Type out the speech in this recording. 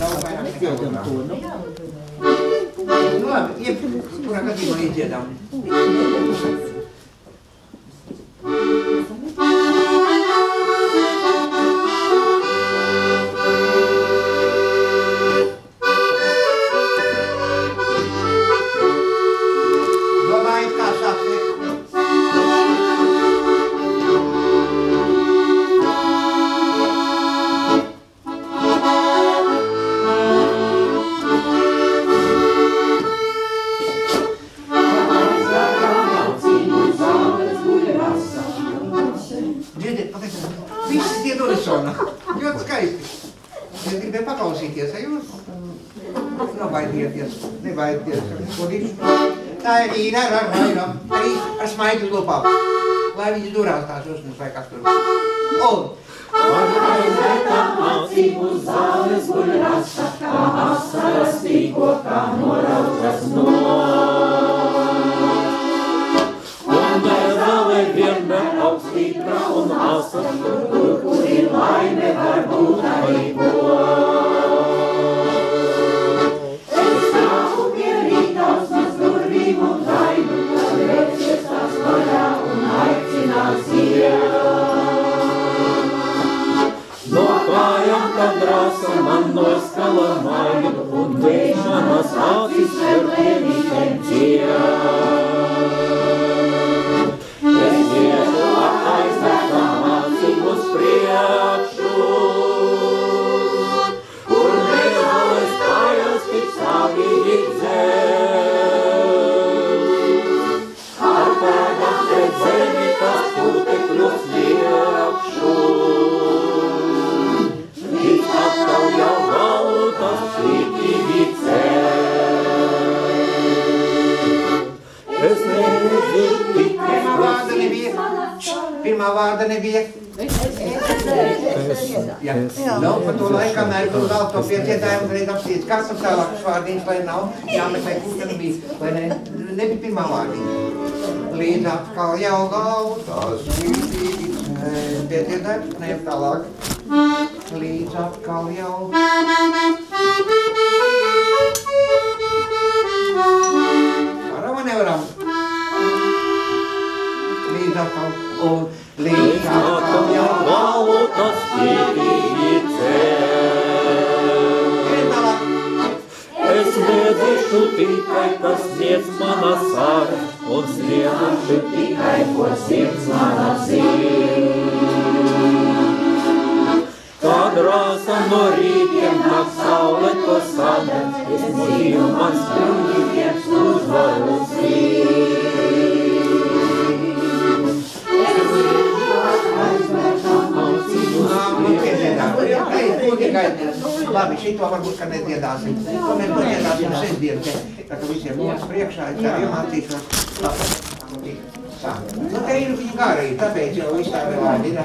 Daudz vairāk nekā otrā. Nu labi, kurā gadījumā iedziedām? Domājat, kā sāksiet? Visi tie unisona. Ļoti skaisti. Es gribēju paklausīties, ja jūs nebaidieties. Tā ir īra arī ar smaidu lopām. Lai viņi durās tās uzņus vai kas tur. Un! Aizvērtām acīm uz zāles guļ rasa, kā asaras tīko, kā norautas Un zāle vienmēr augstītrā un asa, kur ir laime var būt arī ko. Es nāku pie rītausmas durvīm un gaidu, kad vērsies tās vaļā un aicinās No kājām tad drāsa man noskala maidu un vējš manas acis ar pienītēm Es iešu ar aizvērtām acīm uz priekšu, kur nezales kājas tik sāvīgi Ar pēdām pret zemi tas putekļus liekšu. Atkal jau galu tas sīkīgi Es nezinu tikai Pirmā vārda nebija. Jā. Nu, pa to laikā mēs vēl to pieciedājumu un reiz apsīdz. Kāds tam tālākas vārdiņas, lai nav jāmeklē, kur tad bija, lai nebija pirmā vārdiņa. Līdz atkal jau galu tas sīkīgi pieciedājums, neiem tālāk. Līdz atkal jau. Varam vai nevaram? Līdz atkal. Un līdz atkal jau galu tas sīkīgi Es nedzīšu tikai, kas sniedz mana sāra, un snieguši tikai, ko sirds mana Kad rāsa no rītiem nāk saule to sadedz, es dzīvu mans brīvības uzvaru Labi, šito varbūt, ka nedziedāsim. To mēs nedziedāsim sestdien, tā ka visiem mums priekšā, es arī mācīšos. Nu, te ir viņa gārī, tāpēc jau viss tā vēl ir.